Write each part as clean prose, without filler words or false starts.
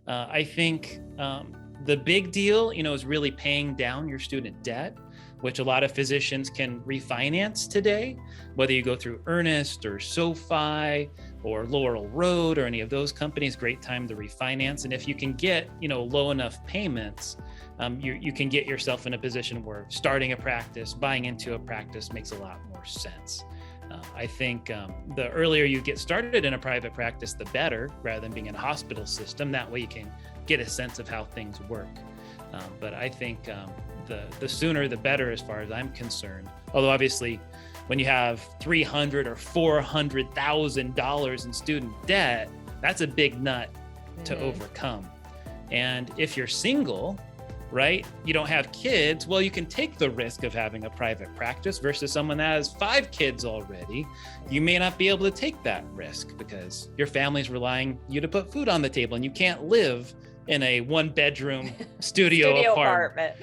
I think the big deal, is really paying down your student debt, which a lot of physicians can refinance today, whether you go through Earnest or SoFi or Laurel Road or any of those companies. Great time to refinance. And if you can get, low enough payments, you can get yourself in a position where starting a practice, buying into a practice makes a lot more sense. I think the earlier you get started in a private practice, the better, rather than being in a hospital system. That way you can get a sense of how things work. But I think the sooner the better as far as I'm concerned. Although obviously when you have $300,000 or $400,000 in student debt, that's a big nut to overcome. And if you're single, right, you don't have kids, well, you can take the risk of having a private practice versus someone that has 5 kids already. You may not be able to take that risk because your family's relying you to put food on the table, and you can't live in a 1-bedroom studio apartment.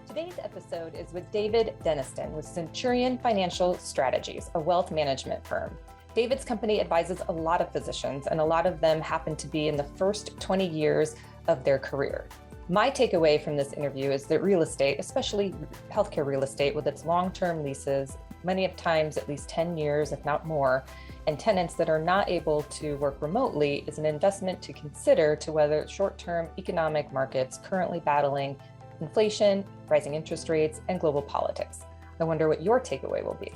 Today's episode is with David Denniston with Centurion Financial Strategies, a wealth management firm. David's company advises a lot of physicians, and a lot of them happen to be in the first 20 years of their career. My takeaway from this interview is that real estate, especially healthcare real estate with its long-term leases, many of times at least 10 years, if not more, and tenants that are not able to work remotely, is an investment to consider to weather short-term economic markets currently battling inflation, rising interest rates, and global politics. I wonder what your takeaway will be.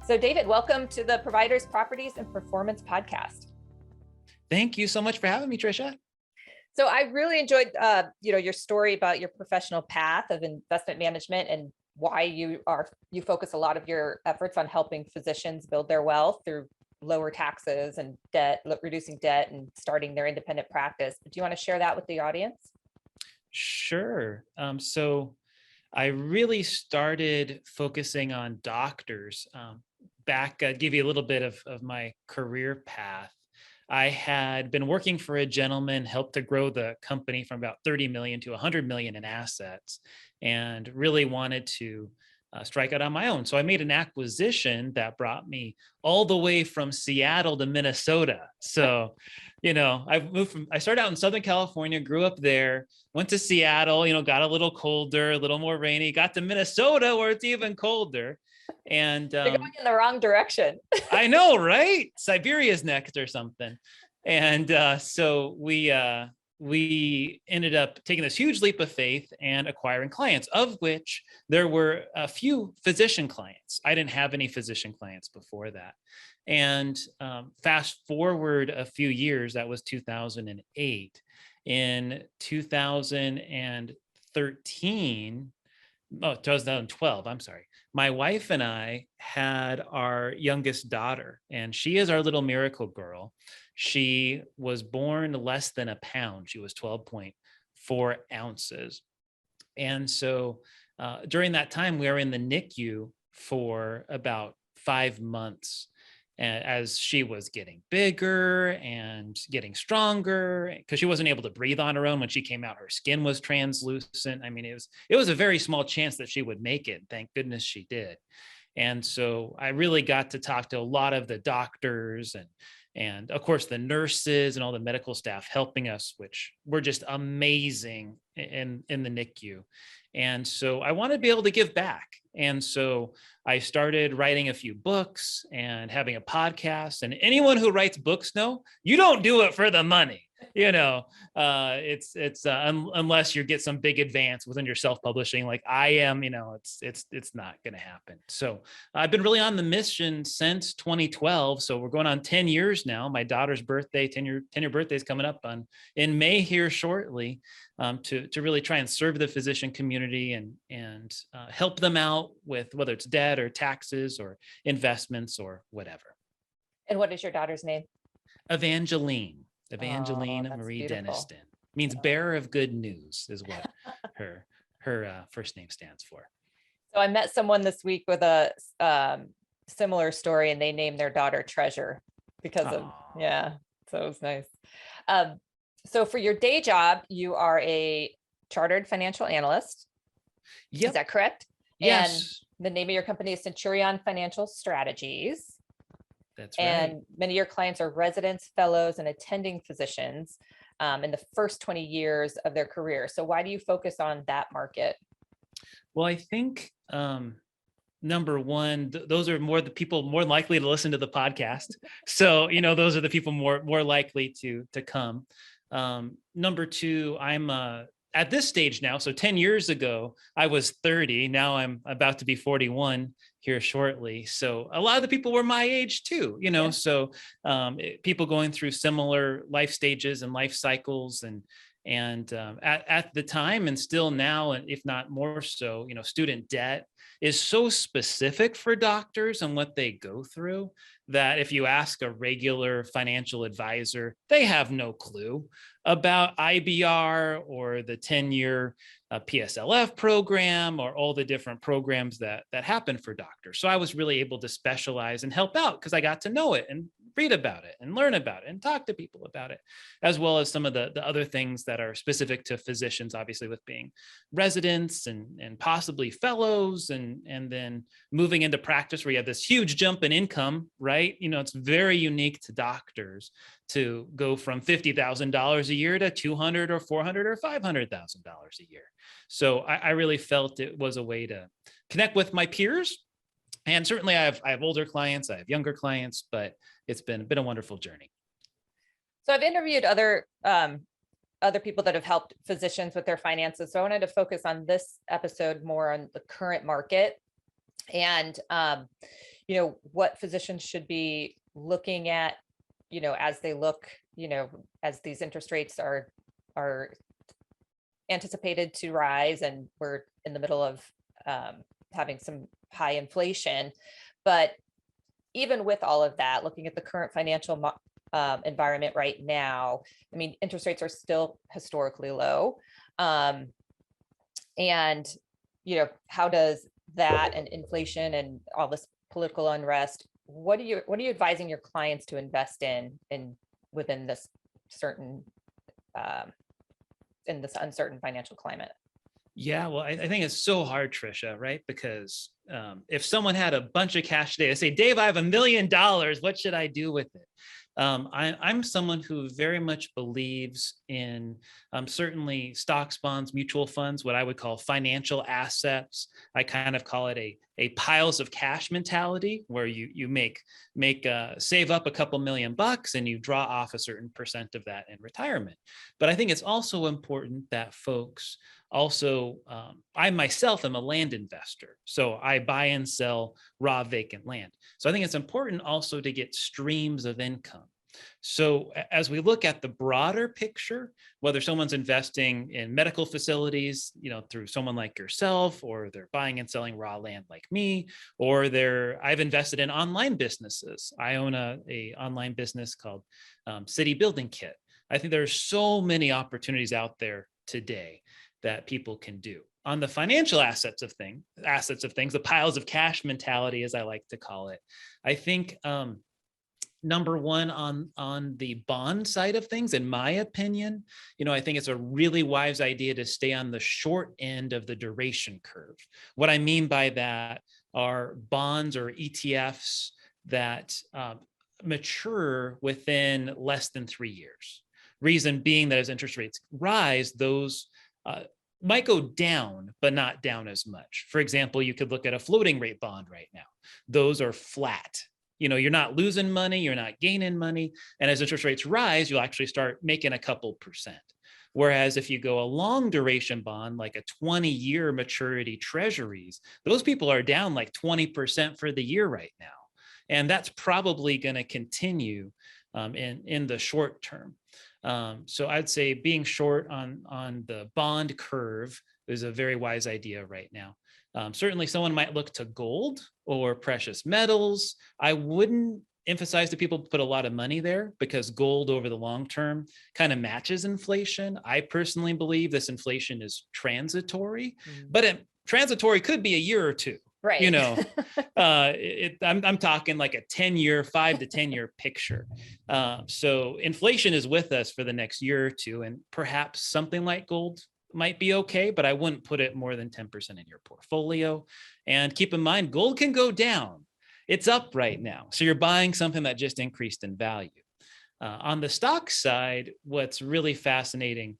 So David, welcome to the Providers, Properties, and Performance podcast. Thank you so much for having me, Tricia. So I really enjoyed, your story about your professional path of investment management and why you focus a lot of your efforts on helping physicians build their wealth through lower taxes and debt, reducing debt, and starting their independent practice. Do you want to share that with the audience? Sure. So I really started focusing on doctors back, give you a little bit of my career path. I had been working for a gentleman, helped to grow the company from about 30 million to 100 million in assets, and really wanted to strike out on my own. So I made an acquisition that brought me all the way from Seattle to Minnesota. So, I started out in Southern California, grew up there, went to Seattle, got a little colder, a little more rainy, got to Minnesota where it's even colder. And you're going in the wrong direction. I know, right? Siberia's next or something. And so we ended up taking this huge leap of faith and acquiring clients, of which there were a few physician clients. I didn't have any physician clients before that. And fast forward a few years, that was 2008. In 2012, I'm sorry. My wife and I had our youngest daughter, and she is our little miracle girl. She was born less than a pound. She was 12.4 ounces. And so during that time, we were in the NICU for about 5 months. As she was getting bigger and getting stronger, because she wasn't able to breathe on her own when she came out, her skin was translucent. I mean, it was a very small chance that she would make it. Thank goodness she did. And so I really got to talk to a lot of the doctors and of course the nurses and all the medical staff helping us, which were just amazing in the NICU. And so I want to be able to give back. And so I started writing a few books and having a podcast. And anyone who writes books know you don't do it for the money. Unless you get some big advance within your self-publishing, like I am, it's not going to happen. So I've been really on the mission since 2012. So we're going on 10 years now. My daughter's birthday, 10-year birthday is coming up in May here shortly, to really try and serve the physician community and help them out with whether it's debt or taxes or investments or whatever. And what is your daughter's name? Evangeline Marie beautiful. Denniston. Means bearer of good news is what her first name stands for. So I met someone this week with a similar story, and they named their daughter Treasure because of, so it was nice. So for your day job, you are a chartered financial analyst. Yep. Is that correct? Yes. And the name of your company is Centurion Financial Strategies. That's right. And many of your clients are residents, fellows, and attending physicians in the first 20 years of their career. So why do you focus on that market? Well, I think number one, those are more the people more likely to listen to the podcast. So, those are the people more likely to come. Number two, I'm at this stage now. So 10 years ago, I was 30. Now I'm about to be 41 here shortly. So a lot of the people were my age too, Yeah. so people going through similar life stages and life cycles and at the time and still now, and if not more so, student debt is so specific for doctors and what they go through that if you ask a regular financial advisor, they have no clue about IBR or the 10-year PSLF program or all the different programs that happen for doctors. So I was really able to specialize and help out because I got to know it and read about it and learn about it and talk to people about it, as well as some of the other things that are specific to physicians, obviously with being residents and possibly fellows and then moving into practice where you have this huge jump in income, right? It's very unique to doctors to go from $50,000 a year to $200,000 or $400,000 or $500,000 a year. So I really felt it was a way to connect with my peers. And certainly I have older clients, I have younger clients, but it's been a wonderful journey. So I've interviewed other people that have helped physicians with their finances. So I wanted to focus on this episode more on the current market and, what physicians should be looking at, as they look, as these interest rates are anticipated to rise, and we're in the middle of having some high inflation. But even with all of that, looking at the current financial environment right now, I mean, interest rates are still historically low. And, how does that and inflation and all this political unrest, what are you advising your clients to invest in within this certain, in this uncertain financial climate? Yeah, well, I think it's so hard, Trisha, right? Because if someone had a bunch of cash today, they say, Dave, I have $1 million. What should I do with it? I'm someone who very much believes in certainly stocks, bonds, mutual funds, what I would call financial assets. I kind of call it a piles of cash mentality, where you save up a couple $1,000,000 and you draw off a certain percent of that in retirement. But I think it's also important that folks also, I myself am a land investor, so I buy and sell raw vacant land. So I think it's important also to get streams of income. So as we look at the broader picture, whether someone's investing in medical facilities, through someone like yourself, or they're buying and selling raw land like me, or I've invested in online businesses. I own a online business called City Building Kit. I think there's so many opportunities out there today that people can do. On the financial assets of things, the piles of cash mentality, as I like to call it, I think number one, on the bond side of things, in my opinion, I think it's a really wise idea to stay on the short end of the duration curve. What I mean by that are bonds or ETFs that mature within less than 3 years. Reason being that as interest rates rise, those might go down, but not down as much. For example, you could look at a floating rate bond right now. Those are flat. You're not losing money, you're not gaining money. And as interest rates rise, you'll actually start making a couple percent. Whereas if you go a long duration bond, like a 20-year maturity treasuries, those people are down like 20% for the year right now. And that's probably going to continue in the short term. So I'd say being short on the bond curve is a very wise idea right now. Certainly someone might look to gold or precious metals. I wouldn't emphasize to people to put a lot of money there because gold over the long term kind of matches inflation. I personally believe this inflation is transitory, but transitory could be a year or two. Right. I'm talking like a 10-year, 5 to 10-year picture. So inflation is with us for the next year or two, and perhaps something like gold might be okay, but I wouldn't put it more than 10% in your portfolio. And keep in mind, gold can go down. It's up right now. So you're buying something that just increased in value. On the stock side, what's really fascinating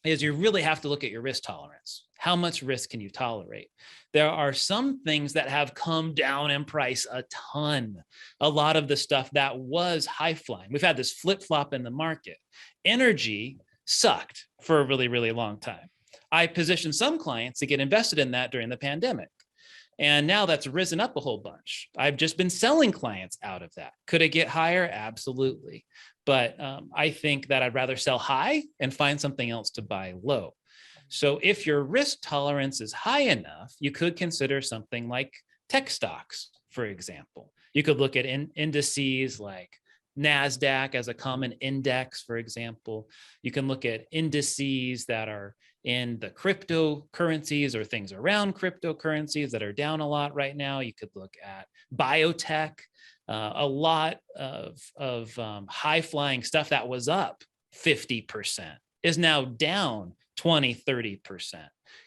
is you really have to look at your risk tolerance. How much risk can you tolerate? There are some things that have come down in price a ton. A lot of the stuff that was high flying. We've had this flip flop in the market. Energy sucked for a really, really long time. I positioned some clients to get invested in that during the pandemic. And now that's risen up a whole bunch. I've just been selling clients out of that. Could it get higher? Absolutely. But I think that I'd rather sell high and find something else to buy low. So if your risk tolerance is high enough, you could consider something like tech stocks, for example. You could look at indices like NASDAQ as a common index, for example. You can look at indices that are in the cryptocurrencies or things around cryptocurrencies that are down a lot right now. You could look at biotech, a lot of high flying stuff that was up 50% is now down 20, 30%.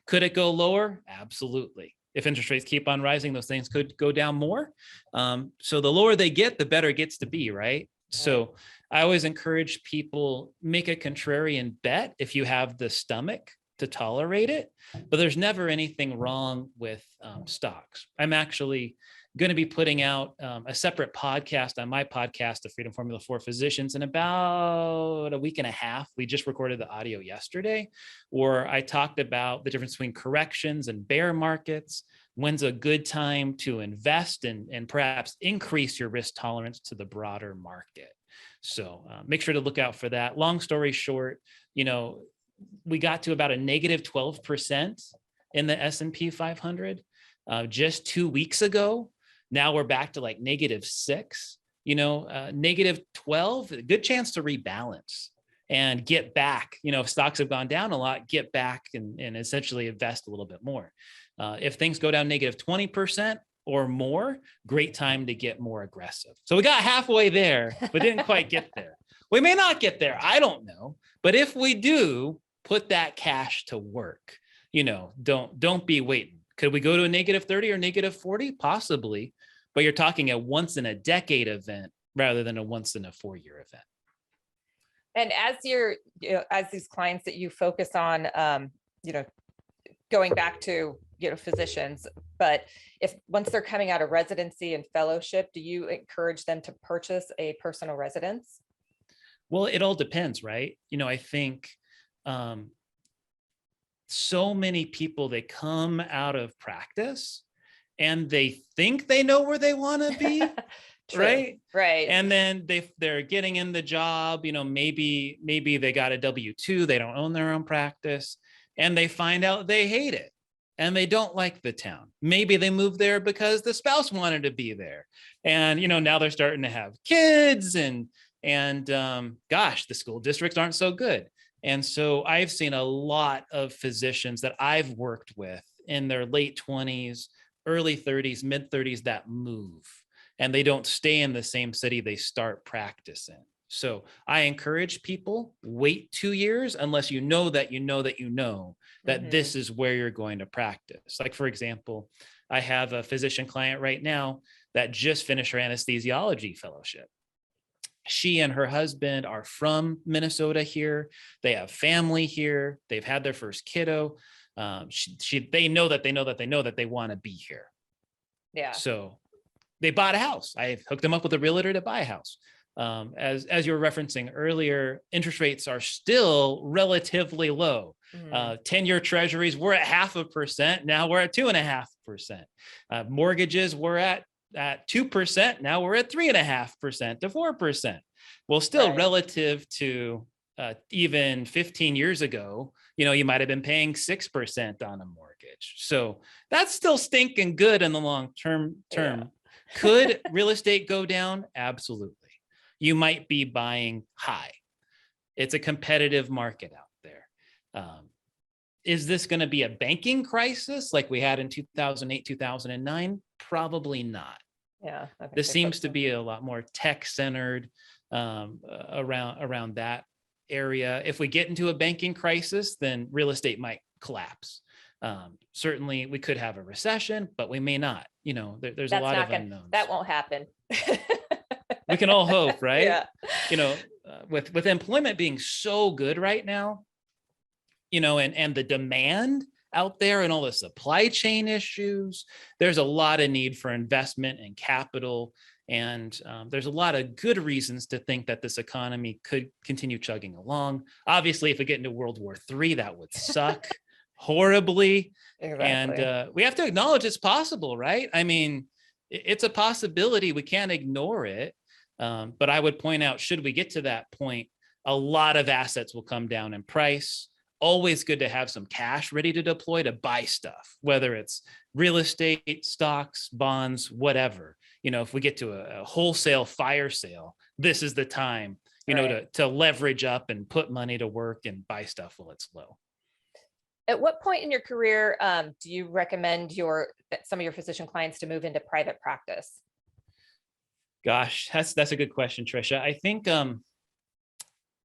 Could it go lower? Absolutely. If interest rates keep on rising, those things could go down more. So the lower they get, the better it gets to be, right? So I always encourage people, make a contrarian bet if you have the stomach to tolerate it, but there's never anything wrong with stocks. I'm actually going to be putting out a separate podcast on my podcast, The Freedom Formula for Physicians, in about a week and a half. We just recorded the audio yesterday, where I talked about the difference between corrections and bear markets. When's a good time to invest and perhaps increase your risk tolerance to the broader market? So make sure to look out for that. Long story short, we got to about a negative 12% in the S&P 500 just 2 weeks ago. Now we're back to like -6, -12, a good chance to rebalance and get back. If stocks have gone down a lot, get back and essentially invest a little bit more. If things go down -20% or more, great time to get more aggressive. So we got halfway there, but didn't quite get there. We may not get there. I don't know. But if we do, put that cash to work. Don't be waiting. Could we go to a -30 or -40? Possibly, but you're talking a once in a decade event rather than a once in a 4-year event. And as these clients that you focus on, going back to, physicians, but once they're coming out of residency and fellowship, do you encourage them to purchase a personal residence? Well, it all depends, right? I think so many people, they come out of practice and they think they know where they want to be. Right. And then they're getting in the job, maybe they got a W-2, they don't own their own practice, and they find out they hate it and they don't like the town. Maybe they moved there because the spouse wanted to be there. And, now they're starting to have kids and gosh, the school districts aren't so good. And so I've seen a lot of physicians that I've worked with in their late 20s, early 30s, mid 30s that move, and they don't stay in the same city they start practicing. So I encourage people, wait 2 years unless you know that this is where you're going to practice. Like, for example, I have a physician client right now that just finished her anesthesiology fellowship. She and her husband are from Minnesota here. They have family here. They've had their first kiddo. They know that they want to be here. Yeah. So they bought a house. I hooked them up with a realtor to buy a house. As you were referencing earlier, interest rates are still relatively low. 10-year treasuries were at 0.5%. Now we're at 2.5%. Mortgages were at 2%. Now we're at 3.5% to 4%. Well, still relative to even 15 years ago, you might have been paying 6% on a mortgage. So that's still stinking good in the long term. Yeah. Could real estate go down? Absolutely. You might be buying high. It's a competitive market out there. Is this going to be a banking crisis like we had in 2008, 2009? Probably not. Yeah. This seems to be a lot more tech centered around that. area. If we get into a banking crisis, then real estate might collapse. Certainly we could have a recession, but we may not. There's a lot of unknowns. That won't happen. We can all hope, right? Yeah. With employment being so good right now, and the demand out there and all the supply chain issues, there's a lot of need for investment and capital. And there's a lot of good reasons to think that this economy could continue chugging along. Obviously, if we get into World War III, that would suck horribly. Exactly. And we have to acknowledge it's possible, right? I mean, it's a possibility. We can't ignore it. But I would point out, should we get to that point, a lot of assets will come down in price. Always good to have some cash ready to deploy to buy stuff, whether it's real estate, stocks, bonds, whatever. If we get to a wholesale fire sale, this is the time, to leverage up and put money to work and buy stuff while it's low. At what point in your career do you recommend some of your physician clients to move into private practice? Gosh, that's a good question, Trisha. I think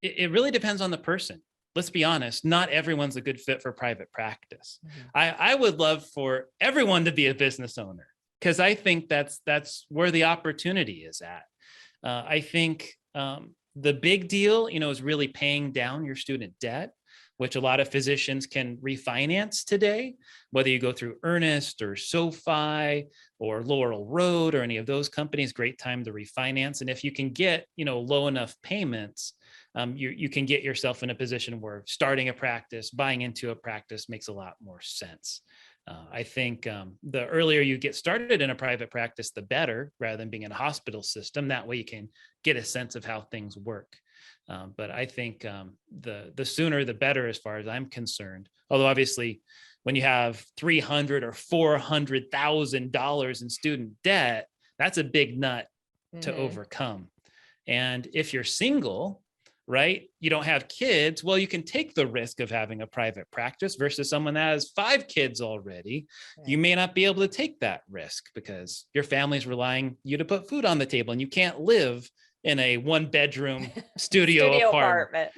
it really depends on the person. Let's be honest, not everyone's a good fit for private practice. Mm-hmm. I would love for everyone to be a business owner, because I think that's where the opportunity is at. I think the big deal, is really paying down your student debt, which a lot of physicians can refinance today, whether you go through Earnest or SoFi or Laurel Road or any of those companies. Great time to refinance. And if you can get, low enough payments, you can get yourself in a position where starting a practice, buying into a practice makes a lot more sense. I think the earlier you get started in a private practice, the better, rather than being in a hospital system. That way you can get a sense of how things work. But I think the sooner the better, as far as I'm concerned. Although obviously, when you have $300,000 or $400,000 in student debt, that's a big nut to overcome. And if you're single, right, you don't have kids, well, you can take the risk of having a private practice versus someone that has 5 kids already. Right. You may not be able to take that risk because your family's relying you to put food on the table, and you can't live in a 1-bedroom studio apartment.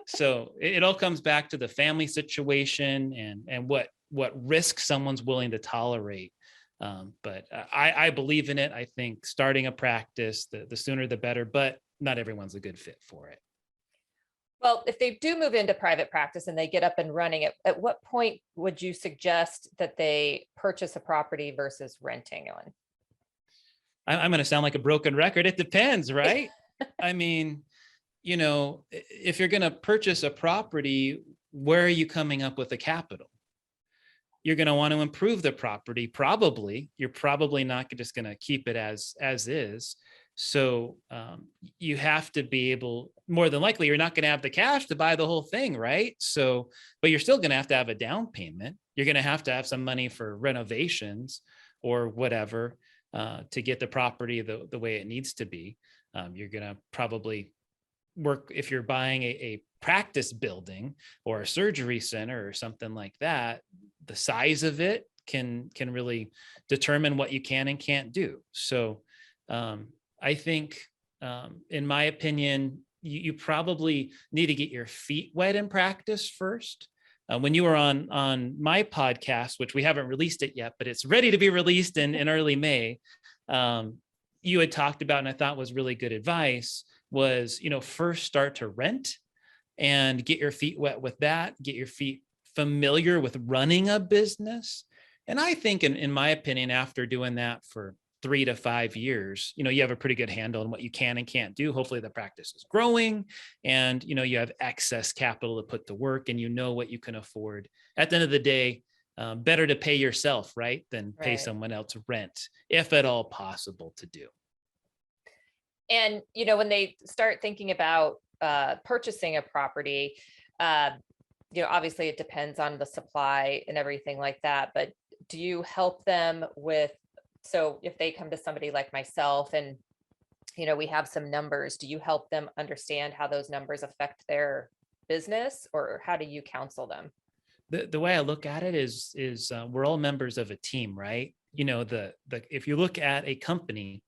So it all comes back to the family situation and what risk someone's willing to tolerate. But I believe in it. I think starting a practice, the sooner the better, but not everyone's a good fit for it. Well, if they do move into private practice and they get up and running, at what point would you suggest that they purchase a property versus renting one? I'm going to sound like a broken record. It depends, right? I mean, if you're going to purchase a property, where are you coming up with the capital? You're going to want to improve the property. Probably. You're probably not just going to keep it as is. So you have to be able, more than likely, you're not going to have the cash to buy the whole thing, right? So, but you're still going to have a down payment. You're going to have some money for renovations or whatever to get the property the way it needs to be. You're going to probably work, if you're buying a practice building or a surgery center or something like that, the size of it can really determine what you can and can't do. So I think, in my opinion, you probably need to get your feet wet in practice first. When you were on my podcast, which we haven't released it yet, but it's ready to be released in early May, you had talked about, and I thought was really good advice, was, first start to rent and get your feet wet with that, get your feet familiar with running a business. And I think, in my opinion, after doing that for 3 to 5 years, you have a pretty good handle on what you can and can't do. Hopefully the practice is growing and, you have excess capital to put to work and what you can afford. At the end of the day, better to pay yourself, right, than pay someone else rent, if at all possible to do. And, when they start thinking about purchasing a property, obviously it depends on the supply and everything like that, but do you help them with, so if they come to somebody like myself and, we have some numbers, do you help them understand how those numbers affect their business, or how do you counsel them? The way I look at it is we're all members of a team, right? If you look at a company,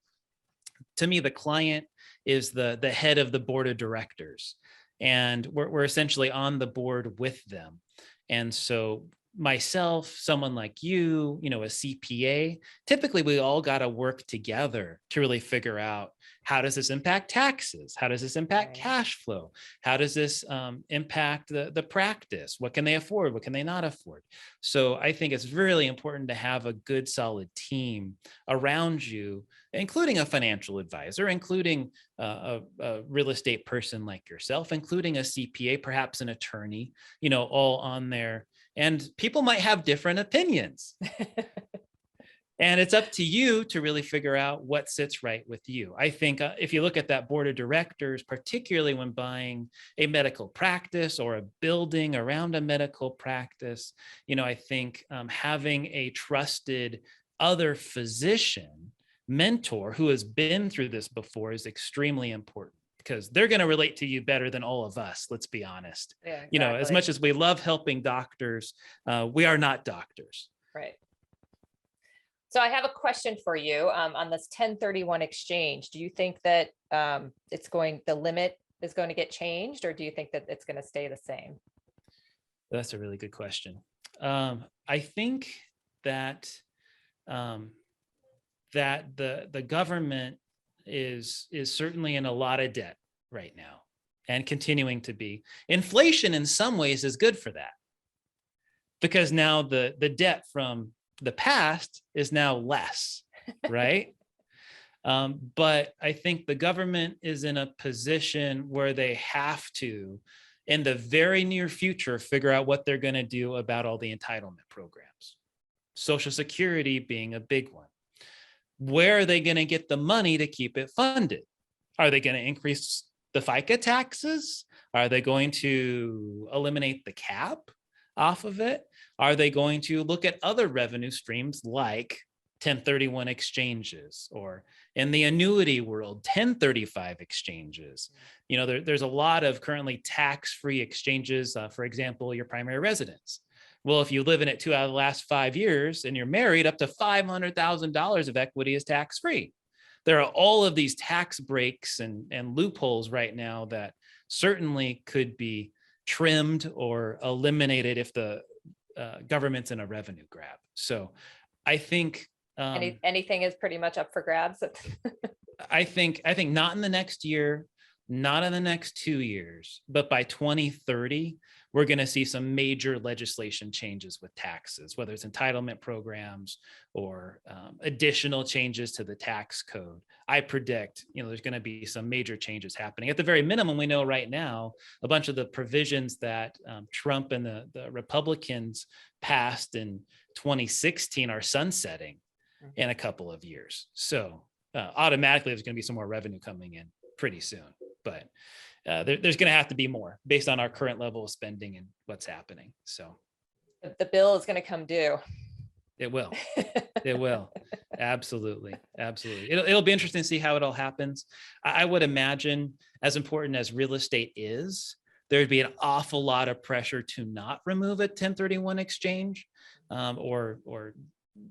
to me, the client is the head of the board of directors. and we're essentially on the board with them. And so myself, someone like you know, a CPA, typically we all got to work together to really figure out, how does this impact taxes? How does this impact cash flow? How does this impact the practice? What can they afford? What can they not afford? So I think it's really important to have a good, solid team around you, including a financial advisor, including a real estate person like yourself, including a CPA, perhaps an attorney, you know, all on there. And people might have different opinions. And it's up to you to really figure out what sits right with you. I think if you look at that board of directors, particularly when buying a medical practice or a building around a medical practice, you know, I think having a trusted other physician mentor who has been through this before is extremely important, because they're going to relate to you better than all of us. Let's be honest. Yeah, exactly. You know, as much as we love helping doctors, we are not doctors. Right. So I have a question for you on this 1031 exchange. Do you think that the limit is going to get changed, or do you think that it's going to stay the same? That's a really good question. I think that that the government is certainly in a lot of debt right now, and continuing to be. Inflation in some ways is good for that, because now the debt from the past is now less, right? But I think the government is in a position where they have to, in the very near future, figure out what they're going to do about all the entitlement programs, Social Security being a big one. Where are they going to get the money to keep it funded? Are they going to increase the FICA taxes? Are they going to eliminate the cap off of it? Are they going to look at other revenue streams like 1031 exchanges, or in the annuity world, 1035 exchanges? You know, there's a lot of currently tax-free exchanges. For example, your primary residence. Well, if you live in it 2 out of the last 5 years and you're married, up to $500,000 of equity is tax-free. There are all of these tax breaks and loopholes right now that certainly could be trimmed or eliminated if the government's in a revenue grab. So I think anything is pretty much up for grabs. I think not in the next year, not in the next 2 years, but by 2030, we're going to see some major legislation changes with taxes, whether it's entitlement programs or additional changes to the tax code. I predict, you know, there's going to be some major changes happening. At the very minimum, we know right now a bunch of the provisions that Trump and the Republicans passed in 2016 are sunsetting in a couple of years. So automatically, there's going to be some more revenue coming in pretty soon. But there's going to have to be more based on our current level of spending and what's happening. So the bill is going to come due. It will. It will. Absolutely. Absolutely. It'll be interesting to see how it all happens. I would imagine, as important as real estate is, there'd be an awful lot of pressure to not remove a 1031 exchange or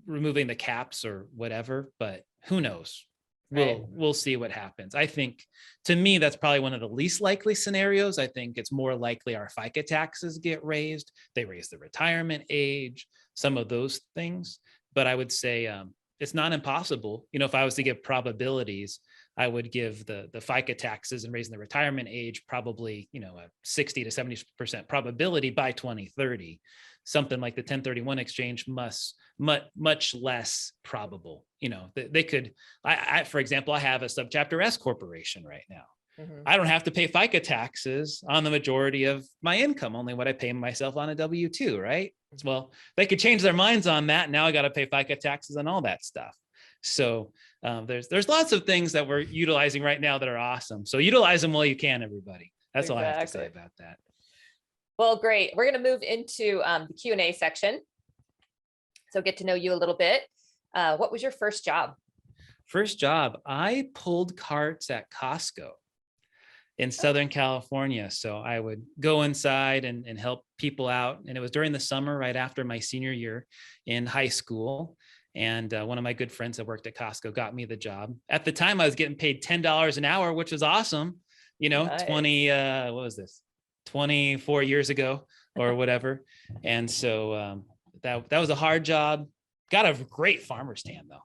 removing the caps or whatever, but who knows? We'll see what happens. I think, to me, that's probably one of the least likely scenarios. I think it's more likely our FICA taxes get raised. They raise the retirement age, some of those things. But I would say it's not impossible. You know, if I was to give probabilities, I would give the FICA taxes and raising the retirement age probably, you know, a 60 to 70% probability by 2030. Something like the 1031 exchange much less probable. You know, they could, for example, I have a subchapter S corporation right now. Mm-hmm. I don't have to pay FICA taxes on the majority of my income, only what I pay myself on a W-2, right? Well, they could change their minds on that. Now I got to pay FICA taxes on all that stuff. So there's lots of things that we're utilizing right now that are awesome. So utilize them while you can, everybody. That's all I have to say about that. Well, great. We're going to move into the Q&A section. So get to know you a little bit. What was your first job? First job, I pulled carts at Costco in Southern California. So I would go inside and help people out. And it was during the summer, right after my senior year in high school. And one of my good friends that worked at Costco got me the job. At the time, I was getting paid $10 an hour, which was awesome. You know, nice. What was this? 24 years ago or whatever. And so that was a hard job. Got a great farmer's tan though.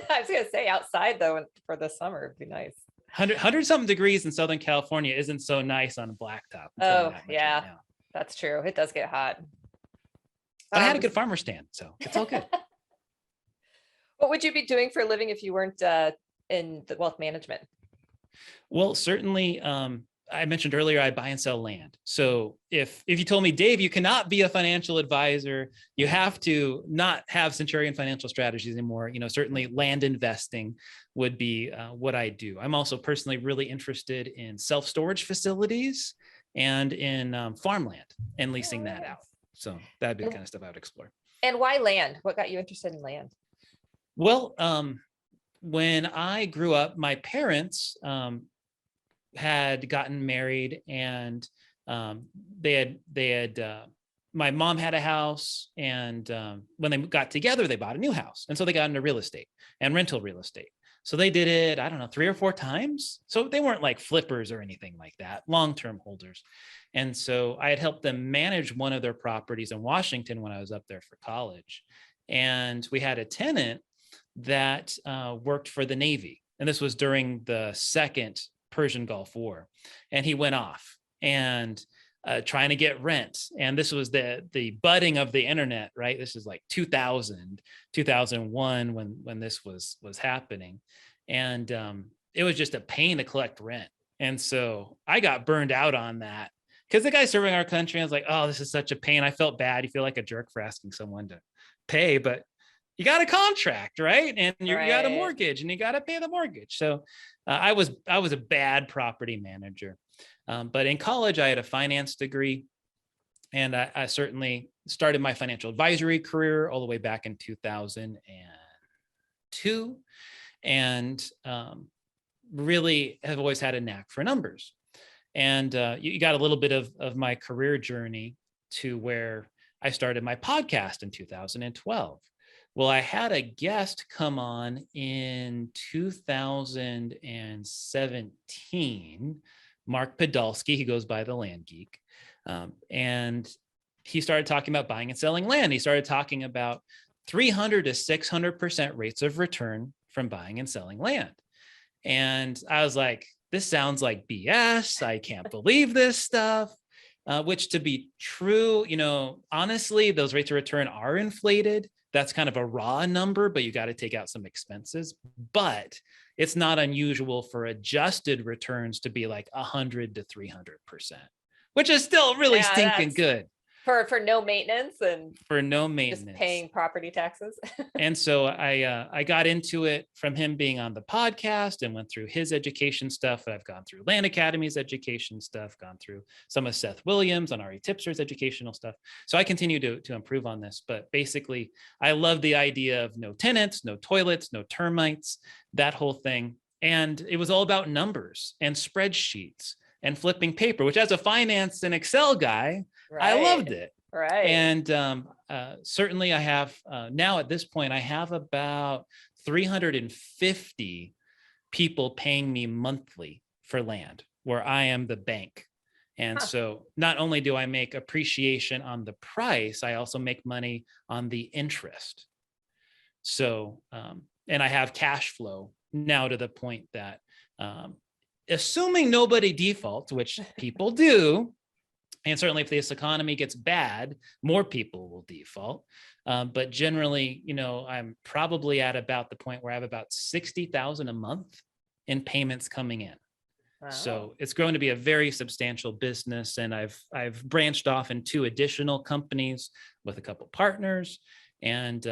I was gonna say outside though for the summer it'd be nice. 100 something degrees in Southern California isn't so nice on a blacktop. Oh yeah, right, that's true. It does get hot. But I had a good farmer's tan, so it's all good. What would you be doing for a living if you weren't in the wealth management? Well, certainly, I mentioned earlier, I buy and sell land. So if you told me, Dave, you cannot be a financial advisor, you have to not have Centurion Financial Strategies anymore, certainly land investing would be what I do. I'm also personally really interested in self-storage facilities and in farmland and leasing that out. So that'd be the kind of stuff I would explore. And why land? What got you interested in land? Well, when I grew up, my parents had gotten married, and they had my mom had a house, and when they got together, they bought a new house, and so they got into real estate and rental real estate. So they did it, I don't know, 3 or 4 times. So they weren't like flippers or anything like that, long-term holders. And so I had helped them manage one of their properties in Washington when I was up there for college. And we had a tenant that worked for the Navy. And this was during the second Persian Gulf War. And he went off and trying to get rent. And this was the budding of the internet, right? This is like 2000, 2001 when this was happening. And it was just a pain to collect rent. And so I got burned out on that because the guy serving our country, I was like, oh, this is such a pain. I felt bad. You feel like a jerk for asking someone to pay, but you got a contract, right? And you got a mortgage and you got to pay the mortgage. So I was a bad property manager. But in college, I had a finance degree, and I certainly started my financial advisory career all the way back in 2002, and really have always had a knack for numbers. And you got a little bit of my career journey to where I started my podcast in 2012. Well, I had a guest come on in 2017, Mark Podolsky. He goes by the Land Geek. And he started talking about buying and selling land. He started talking about 300 to 600% rates of return from buying and selling land. And I was like, this sounds like BS. I can't believe this stuff. Which, to be true, honestly, those rates of return are inflated. That's kind of a raw number, but you got to take out some expenses. But it's not unusual for adjusted returns to be like 100 to 300%, which is still really stinking good. For no maintenance and for no maintenance, just paying property taxes. And so I got into it from him being on the podcast and went through his education stuff. I've gone through Land Academy's education stuff, gone through some of Seth Williams and Ari Tipser's educational stuff. So I continue to improve on this. But basically, I love the idea of no tenants, no toilets, no termites, that whole thing. And it was all about numbers and spreadsheets and flipping paper, which as a finance and Excel guy, I loved it. Right. And certainly I have now at this point, I have about 350 people paying me monthly for land where I am the bank. And so not only do I make appreciation on the price, I also make money on the interest. So, and I have cash flow now to the point that assuming nobody defaults, which people do, and certainly if this economy gets bad, more people will default. But generally, I'm probably at about the point where I have about $60,000 a month in payments coming in. Wow. So it's grown to be a very substantial business. And I've branched off in 2 additional companies with a couple partners, and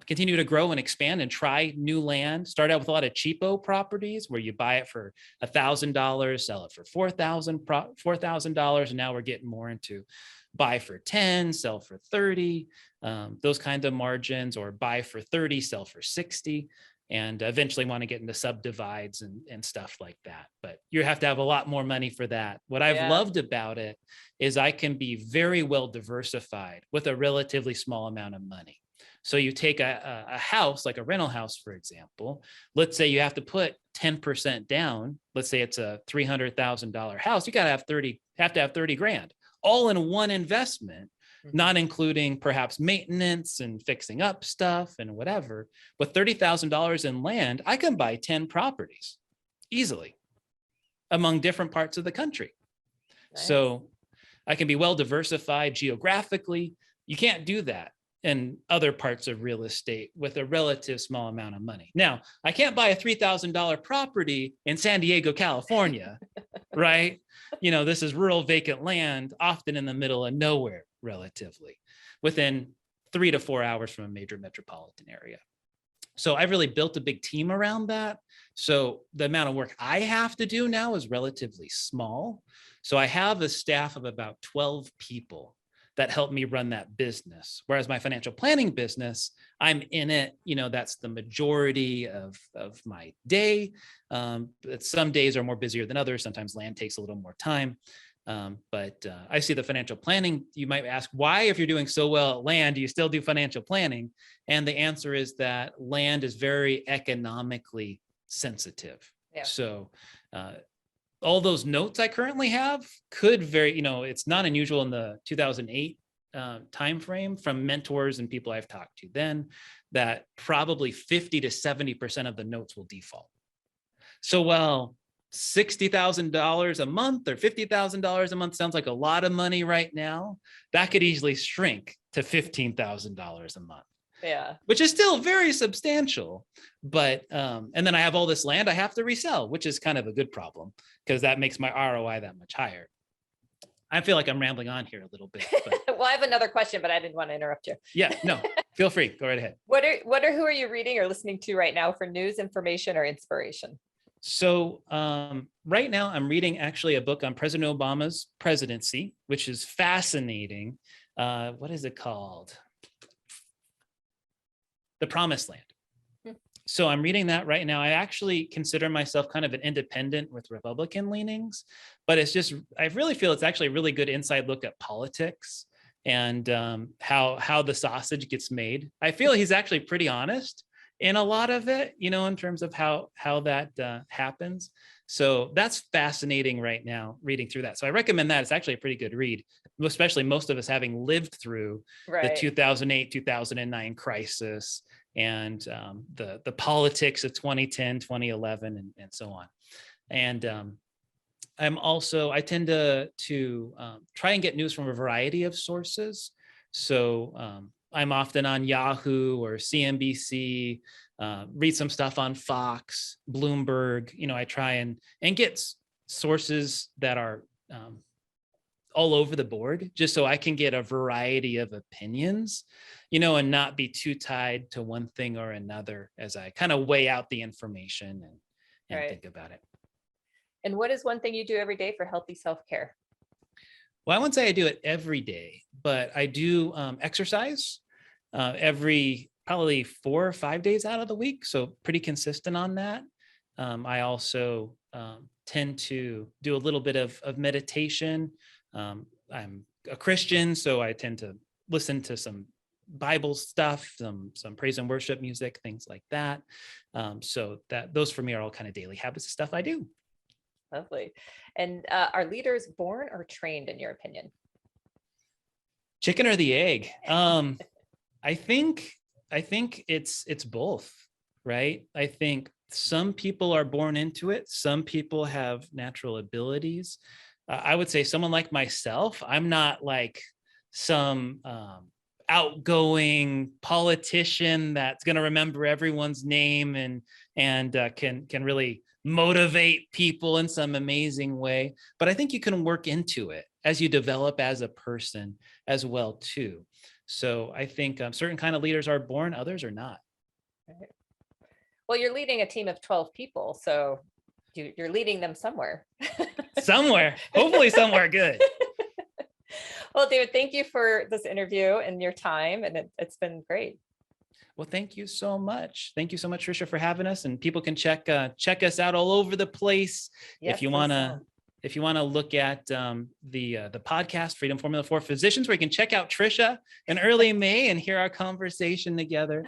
continue to grow and expand and try new land. Start out with a lot of cheapo properties where you buy it for $1,000, sell it for $4,000, and now we're getting more into buy for 10, sell for 30, those kinds of margins, or buy for 30, sell for 60, and eventually want to get into subdivides and stuff like that. But you have to have a lot more money for that. What I've loved about it is I can be very well diversified with a relatively small amount of money. So you take a house, like a rental house, for example. Let's say you have to put 10% down. Let's say it's a $300,000 house. You have to have 30 grand all in one investment, not including perhaps maintenance and fixing up stuff and whatever. With $30,000 in land, I can buy 10 properties easily among different parts of the country. Nice. So I can be well diversified geographically. You can't do that in other parts of real estate with a relative small amount of money. Now, I can't buy a $3,000 property in San Diego, California, right? This is rural vacant land, often in the middle of nowhere, relatively, within 3 to 4 hours from a major metropolitan area. So I've really built a big team around that. So the amount of work I have to do now is relatively small. So I have a staff of about 12 people that help me run that business. Whereas my financial planning business, I'm in it, that's the majority of my day. Some days are more busier than others. Sometimes land takes a little more time. But I see the financial planning. You might ask, why, if you're doing so well at land, do you still do financial planning? And the answer is that land is very economically sensitive. Yeah. So all those notes I currently have could it's not unusual in the 2008 timeframe from mentors and people I've talked to then, that probably 50 to 70% of the notes will default. So while $60,000 a month or $50,000 a month sounds like a lot of money right now, that could easily shrink to $15,000 a month. Yeah. Which is still very substantial. But, and then I have all this land I have to resell, which is kind of a good problem because that makes my ROI that much higher. I feel like I'm rambling on here a little bit. But well, I have another question, but I didn't want to interrupt you. Yeah, no, feel free. Go right ahead. Who are you reading or listening to right now for news, information, or inspiration? So right now I'm reading actually a book on President Obama's presidency, which is fascinating. What is it called? The Promised Land. So I'm reading that right now. I actually consider myself kind of an independent with Republican leanings, but I really feel it's actually a really good inside look at politics and how the sausage gets made. I feel he's actually pretty honest in a lot of it, in terms of how that happens. So that's fascinating right now, reading through that. So I recommend that. It's actually a pretty good read, especially most of us having lived through the 2008, 2009 crisis and the politics of 2010, 2011, and so on. And I tend to try and get news from a variety of sources. So I'm often on Yahoo or CNBC, read some stuff on Fox, Bloomberg. I try and get sources that are all over the board, just so I can get a variety of opinions, and not be too tied to one thing or another as I kind of weigh out the information and think about it. And what is one thing you do every day for healthy self-care? Well, I wouldn't say I do it every day, but I do exercise every probably 4 or 5 days out of the week. So pretty consistent on that. I also tend to do a little bit of meditation. I'm a Christian, so I tend to listen to some Bible stuff, some praise and worship music, things like that. So those for me are all kind of daily habits of stuff I do. Lovely. And are leaders born or trained, in your opinion? Chicken or the egg? I think it's both, right? I think some people are born into it. Some people have natural abilities. I would say someone like myself, I'm not like some outgoing politician that's going to remember everyone's name and can really motivate people in some amazing way. But I think you can work into it as you develop as a person as well too. So I think certain kind of leaders are born, others are not. Right. Well, you're leading a team of 12 people, so you're leading them somewhere. Somewhere, hopefully somewhere good. Well, David, thank you for this interview and your time, and it's been great. Well, thank you so much. Thank you so much, Trisha, for having us. And people can check us out all over the place. Yes, if you want to If you want to look at the podcast, Freedom Formula for Physicians, where you can check out Trisha in early May and hear our conversation together.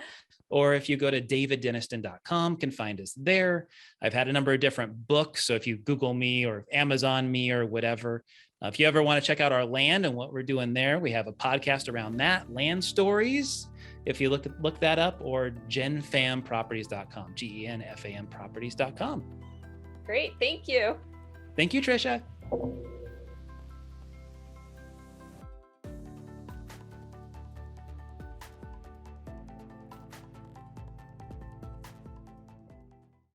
Or if you go to daviddenniston.com, you can find us there. I've had a number of different books. So if you Google me or Amazon me or whatever, if you ever want to check out our land and what we're doing there, we have a podcast around that, Land Stories. If you look that up, or genfamproperties.com, GENFAM properties.com. Great. Thank you. Thank you, Trisha.